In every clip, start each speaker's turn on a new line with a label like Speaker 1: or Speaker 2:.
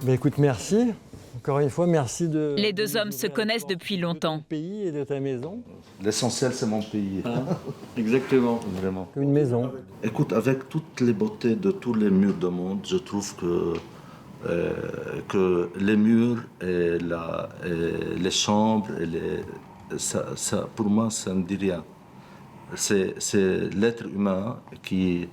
Speaker 1: Ben écoute, merci. Encore une fois, merci de...
Speaker 2: Les deux hommes se connaissent depuis longtemps.
Speaker 1: De ton pays et de ta maison.
Speaker 3: L'essentiel, c'est mon pays.
Speaker 1: Exactement.
Speaker 3: Vraiment.
Speaker 1: Une maison.
Speaker 3: Écoute, avec toutes les beautés de tous les murs du monde, je trouve que les murs et les chambres, pour moi, ça ne dit rien. C'est l'être humain qui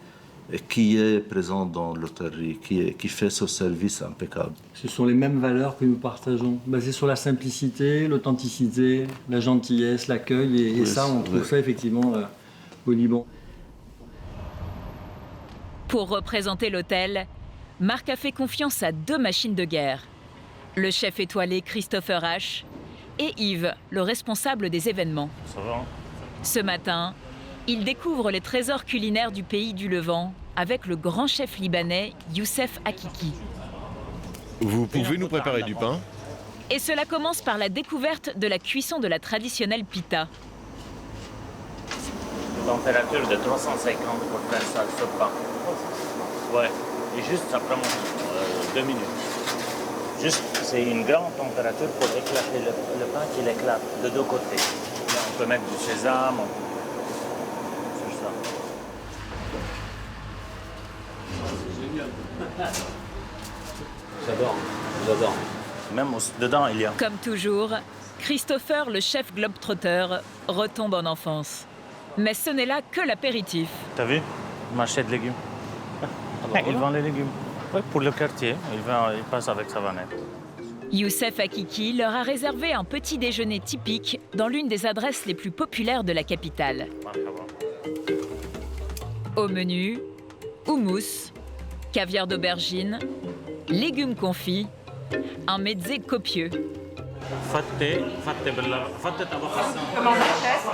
Speaker 3: est présent dans l'hôtellerie, qui fait ce service impeccable.
Speaker 1: Ce sont les mêmes valeurs que nous partageons, basées sur la simplicité, l'authenticité, la gentillesse, l'accueil, et
Speaker 3: Oui,
Speaker 1: ça, on trouve ça effectivement au Liban.
Speaker 2: Pour représenter l'hôtel, Marc a fait confiance à deux machines de guerre. Le chef étoilé Christopher H. et Yves, le responsable des événements.
Speaker 4: Ça va, hein?
Speaker 2: Ce matin, il découvre les trésors culinaires du pays du Levant avec le grand chef libanais Youssef Hakiki.
Speaker 5: Vous pouvez nous préparer du pain?
Speaker 2: Et cela commence par la découverte de la cuisson de la traditionnelle pita.
Speaker 4: Température de 350 pour faire ça, ce pain. Ouais, et juste ça prend 2 minutes. Juste, c'est une grande température pour éclater le pain qu'il éclate de deux côtés. Là, on peut mettre du sésame. C'est ça. J'adore. Même dedans, il y a.
Speaker 2: Comme toujours, Christopher, le chef globetrotter, retombe en enfance. Mais ce n'est là que l'apéritif.
Speaker 4: T'as vu? Marché de légumes. Il vend les légumes. Ouais, pour le quartier, il passe avec sa vanette.
Speaker 2: Youssef Hakiki leur a réservé un petit déjeuner typique dans l'une des adresses les plus populaires de la capitale. Au menu, houmous, caviar d'aubergine, légumes confits, un mezzé copieux.
Speaker 6: Commandez, chef.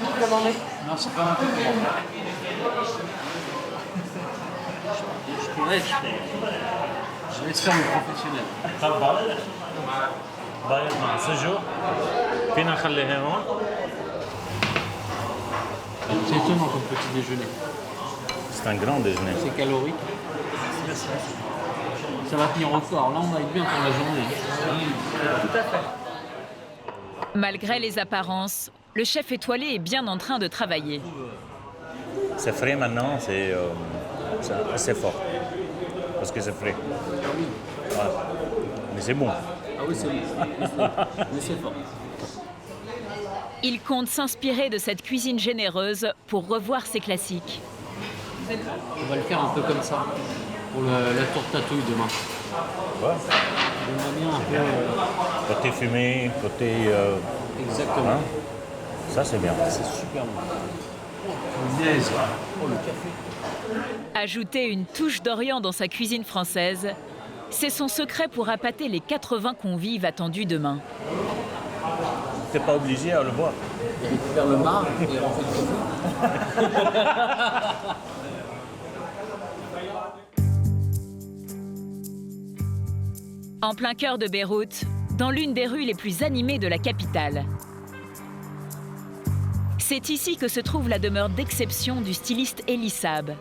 Speaker 6: Vous commandez.
Speaker 7: Non, c'est pas un peu je vais te faire le professionnel. C'est étonnant comme petit déjeuner.
Speaker 4: C'est un grand déjeuner.
Speaker 7: C'est calorique. Ça va tenir au corps. Là, on va être bien pour la journée.
Speaker 6: Tout à fait.
Speaker 2: Malgré les apparences, le chef étoilé est bien en train de travailler.
Speaker 4: C'est frais maintenant, c'est assez fort. Parce que c'est frais. Ouais. Mais c'est bon.
Speaker 7: Ah oui, c'est bon. Mais c'est fort.
Speaker 2: Il compte s'inspirer de cette cuisine généreuse pour revoir ses classiques.
Speaker 7: On va le faire un peu comme ça. Pour la tourtatouille demain.
Speaker 4: Ouais.
Speaker 7: J'aimerais bien un peu...
Speaker 4: Côté fumé, côté...
Speaker 7: Exactement.
Speaker 4: Hein? Ça, c'est bien.
Speaker 7: C'est super bon. Oh, le café.
Speaker 2: Ajouter une touche d'Orient dans sa cuisine française, c'est son secret pour appâter les 80 convives attendus demain.
Speaker 4: T'es pas obligé à le voir.
Speaker 7: Il récupère le mar et on fait le café.
Speaker 2: En plein cœur de Beyrouth, dans l'une des rues les plus animées de la capitale. C'est ici que se trouve la demeure d'exception du styliste Elissab.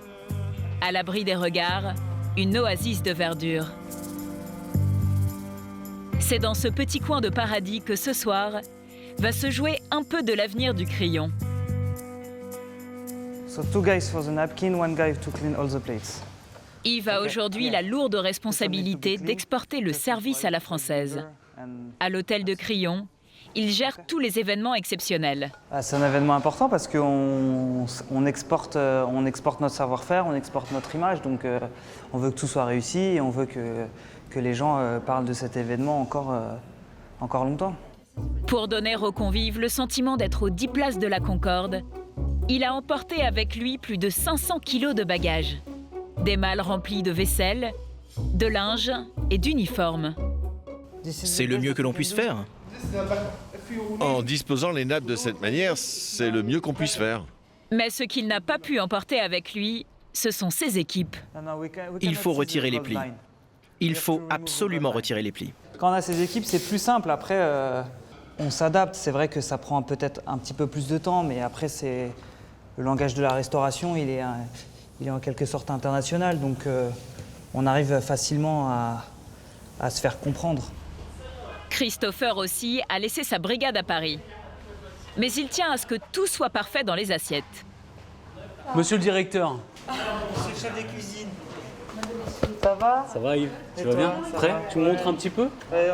Speaker 2: À l'abri des regards, une oasis de verdure. C'est dans ce petit coin de paradis que ce soir va se jouer un peu de l'avenir du Crillon.
Speaker 8: So 2 guys for the napkin, 1 guy to clean all the plates.
Speaker 2: Yves a aujourd'hui la lourde responsabilité d'exporter le service à la française. À l'hôtel de Crillon, il gère tous les événements exceptionnels.
Speaker 8: C'est un événement important parce qu'on exporte notre savoir-faire, on exporte notre image, donc on veut que tout soit réussi et on veut que les gens parlent de cet événement encore longtemps.
Speaker 2: Pour donner aux convives le sentiment d'être aux 10 places de la Concorde, il a emporté avec lui plus de 500 kilos de bagages. Des malles remplis de vaisselle, de linge et d'uniformes.
Speaker 9: C'est le mieux que l'on puisse faire.
Speaker 5: En disposant les nappes de cette manière, c'est le mieux qu'on puisse faire.
Speaker 2: Mais ce qu'il n'a pas pu emporter avec lui, ce sont ses équipes.
Speaker 9: Il faut retirer les plis. Il faut absolument retirer les plis.
Speaker 8: Quand on a ces équipes, c'est plus simple. Après, on s'adapte. C'est vrai que ça prend peut-être un petit peu plus de temps, mais après, le langage de la restauration, il est en quelque sorte international. Donc, on arrive facilement à se faire comprendre.
Speaker 2: Christopher aussi a laissé sa brigade à Paris. Mais il tient à ce que tout soit parfait dans les assiettes.
Speaker 10: Monsieur le directeur.
Speaker 8: Monsieur le chef des cuisines. Ça va?
Speaker 10: Ça va Yves?
Speaker 8: Et
Speaker 10: Tu vas
Speaker 8: toi,
Speaker 10: bien?
Speaker 8: ça
Speaker 10: Prêt?
Speaker 8: va?
Speaker 10: Tu me montres un petit peu?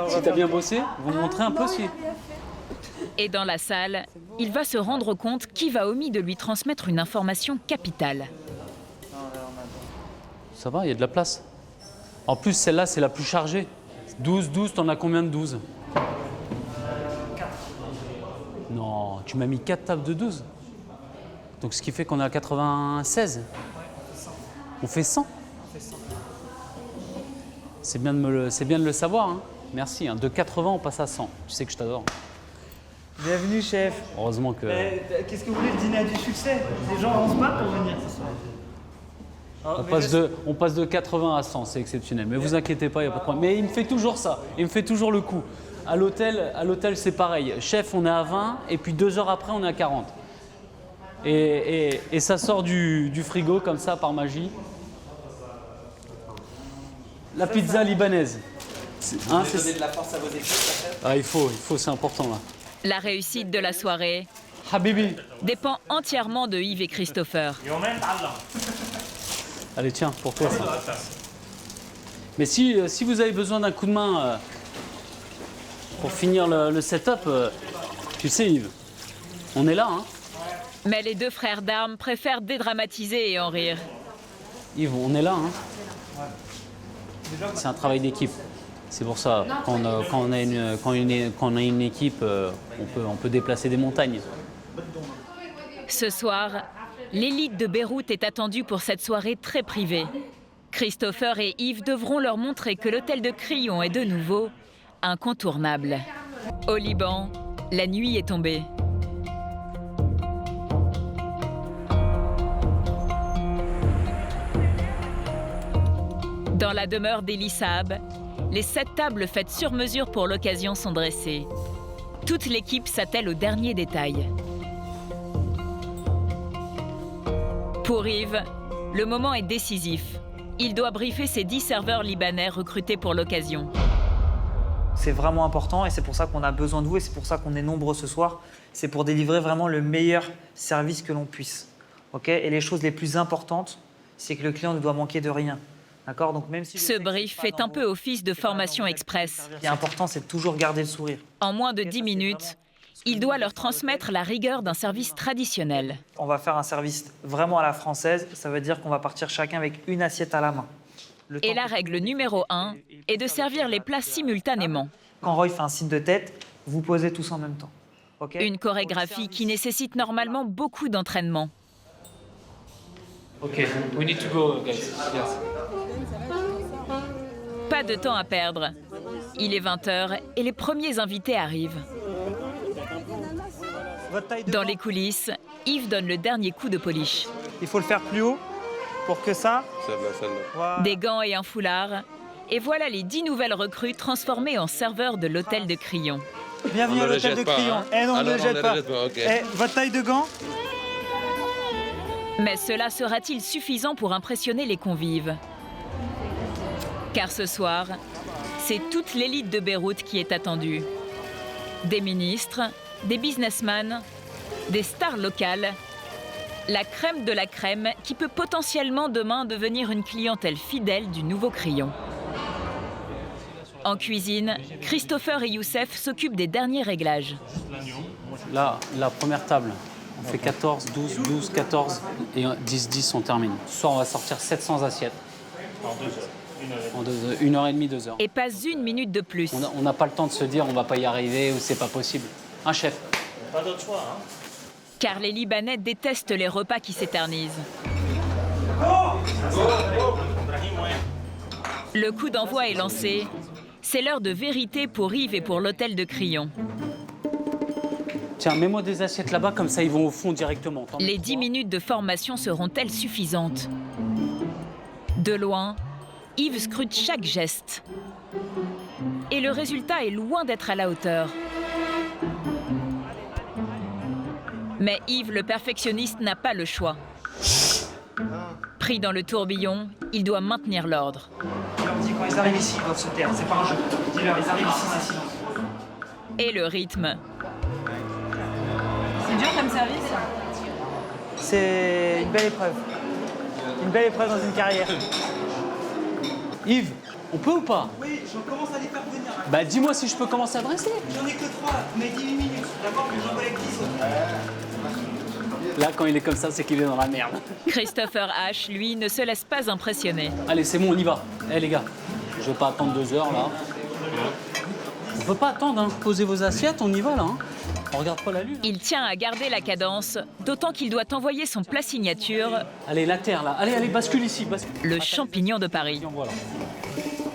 Speaker 10: Si t'as bien bossé, vous me montrez un peu si...
Speaker 2: Et dans la salle, il va se rendre compte qu'Yves a omis de lui transmettre une information capitale.
Speaker 10: Ça va, il y a de la place. En plus, celle-là, c'est la plus chargée. 12, t'en as combien de 12? Non, tu m'as mis 4 tables de 12. Donc ce qui fait qu'on est à 96. On fait 100. C'est bien de le savoir. Hein. Merci. Hein. De 80, on passe à 100. Tu sais que je t'adore.
Speaker 8: Bienvenue, chef.
Speaker 10: Heureusement que...
Speaker 8: Qu'est-ce que vous voulez, le dîner du succès? Les gens vont se battre pour venir ce soir.
Speaker 10: On passe de 80 à 100, c'est exceptionnel. Mais vous inquiétez pas, il n'y a pas de problème. Mais il me fait toujours ça, il me fait toujours le coup. À l'hôtel, c'est pareil. Chef, on est à 20, et puis 2 heures après, on est à 40. Et ça sort du frigo, comme ça, par magie. La pizza libanaise.
Speaker 7: Hein, vous donnez de la force à vos équipes, chef?
Speaker 10: Ah, il faut, c'est important, là.
Speaker 2: La réussite de la soirée
Speaker 10: Habibi.
Speaker 2: dépend entièrement de Yves et Christopher.
Speaker 10: Allez, tiens, pour toi, ça. Mais si vous avez besoin d'un coup de main pour finir le setup, tu sais, Yves, on est là, hein.
Speaker 2: Mais les deux frères d'armes préfèrent dédramatiser et en rire.
Speaker 10: Yves, on est là, hein. C'est un travail d'équipe. C'est pour ça, quand on a une équipe, on peut déplacer des montagnes.
Speaker 2: Ce soir, l'élite de Beyrouth est attendue pour cette soirée très privée. Christopher et Yves devront leur montrer que l'hôtel de Crillon est de nouveau incontournable. Au Liban, la nuit est tombée. Dans la demeure d'Eli Saab, les 7 tables faites sur mesure pour l'occasion sont dressées. Toute l'équipe s'attelle aux derniers détails. Pour Yves, le moment est décisif. Il doit briefer ses 10 serveurs libanais recrutés pour l'occasion.
Speaker 8: C'est vraiment important et c'est pour ça qu'on a besoin de vous et c'est pour ça qu'on est nombreux ce soir. C'est pour délivrer vraiment le meilleur service que l'on puisse. Okay, et les choses les plus importantes, c'est que le client ne doit manquer de rien. D'accord? Donc même si
Speaker 2: ce brief fait un peu office de formation express.
Speaker 8: Ce qui est important, c'est de toujours garder le sourire.
Speaker 2: En moins de 10 minutes, il doit leur transmettre la rigueur d'un service traditionnel.
Speaker 8: On va faire un service vraiment à la française. Ça veut dire qu'on va partir chacun avec une assiette à la main.
Speaker 2: Et la règle numéro 1 est de servir les plats simultanément.
Speaker 8: Quand Roy fait un signe de tête, vous posez tous en même temps. Okay?
Speaker 2: Une chorégraphie qui nécessite normalement beaucoup d'entraînement.
Speaker 10: Ok, we need to go, guys. Yes.
Speaker 2: Pas de temps à perdre. Il est 20h et les premiers invités arrivent. Dans les coulisses, Yves donne le dernier coup de polish.
Speaker 8: Il faut le faire plus haut pour que ça...
Speaker 2: Voilà. Des gants et un foulard. Et voilà les 10 nouvelles recrues transformées en serveurs de l'hôtel de Crillon.
Speaker 8: Bienvenue à l'hôtel de Crillon. Eh non, on ne le jette pas. Okay. Eh, votre taille de gants?
Speaker 2: Mais cela sera-t-il suffisant pour impressionner les convives? Car ce soir, c'est toute l'élite de Beyrouth qui est attendue. Des ministres, des businessmen, des stars locales, la crème de la crème qui peut potentiellement demain devenir une clientèle fidèle du nouveau Crillon. En cuisine, Christopher et Youssef s'occupent des derniers réglages.
Speaker 10: Là, la première table, on fait 14, 12, 12, 14 et 10, 10, on termine. Ce soir, on va sortir 700 assiettes.
Speaker 4: En 2 heures.
Speaker 10: En 1h30, 2 heures.
Speaker 2: Et pas une minute de plus.
Speaker 10: On n'a pas le temps de se dire on va pas y arriver ou c'est pas possible. Un chef.
Speaker 4: Pas d'autre choix, hein.
Speaker 2: Car les Libanais détestent les repas qui s'éternisent. Le coup d'envoi est lancé. C'est l'heure de vérité pour Yves et pour l'hôtel de Crillon.
Speaker 10: Tiens, mets-moi des assiettes là-bas, comme ça ils vont au fond directement.
Speaker 2: Les 10 minutes de formation seront-elles suffisantes? De loin, Yves scrute chaque geste. Et le résultat est loin d'être à la hauteur. Mais Yves, le perfectionniste, n'a pas le choix. Pris dans le tourbillon, il doit maintenir l'ordre.
Speaker 8: Je leur dis quand ils ils arrivent ici, ils doivent se taire. C'est pas un jeu. Dis-leur, ils arrivent ici, c'est silence.
Speaker 2: Et le rythme.
Speaker 6: C'est dur comme service.
Speaker 8: C'est une belle épreuve. Une belle épreuve dans une carrière.
Speaker 10: Yves, on peut ou pas?
Speaker 8: Oui, je commence à les faire venir.
Speaker 10: Bah dis-moi si je peux commencer à dresser.
Speaker 8: J'en ai que 3, mais 18 minutes. D'abord que j'en collecte 10 autres.
Speaker 10: Là, quand il est comme ça, c'est qu'il est dans la merde.
Speaker 2: Christopher H, lui, ne se laisse pas impressionner.
Speaker 10: Allez, c'est bon, on y va. Eh les gars, je vais pas attendre 2 heures là. On peut pas attendre, hein. Posez vos assiettes, on y va là. Hein. On regarde pas la lune.
Speaker 2: Il tient à garder la cadence, d'autant qu'il doit envoyer son plat signature,
Speaker 10: Allez, la terre là. Allez, bascule ici. Bascule.
Speaker 2: le champignon de Paris.
Speaker 10: Voilà.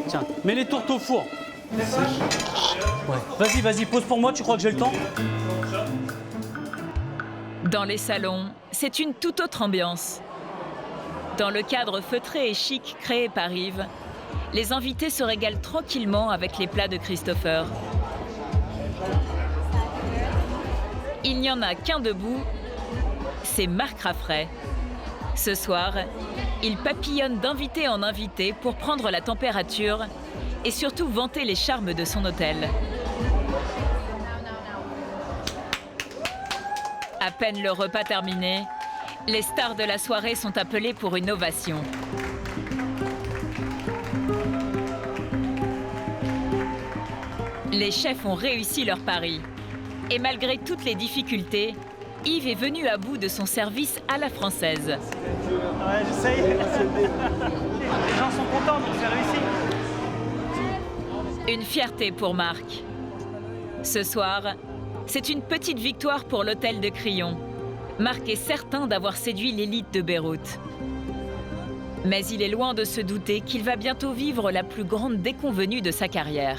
Speaker 10: Tiens, mets les tourtes au four. Ouais. Vas-y, pose pour moi, tu crois que j'ai le temps?
Speaker 2: Dans les salons, c'est une toute autre ambiance. Dans le cadre feutré et chic créé par Yves, les invités se régalent tranquillement avec les plats de Christopher. Il n'y en a qu'un debout, c'est Marc Raffray. Ce soir, il papillonne d'invité en invité pour prendre la température et surtout vanter les charmes de son hôtel. À peine le repas terminé, les stars de la soirée sont appelées pour une ovation. Les chefs ont réussi leur pari. Et malgré toutes les difficultés, Yves est venu à bout de son service à la française.
Speaker 8: Ouais, j'essaye. Les gens sont contents, donc j'ai réussi.
Speaker 2: Une fierté pour Marc. Ce soir, c'est une petite victoire pour l'hôtel de Crillon. Marc est certain d'avoir séduit l'élite de Beyrouth. Mais il est loin de se douter qu'il va bientôt vivre la plus grande déconvenue de sa carrière.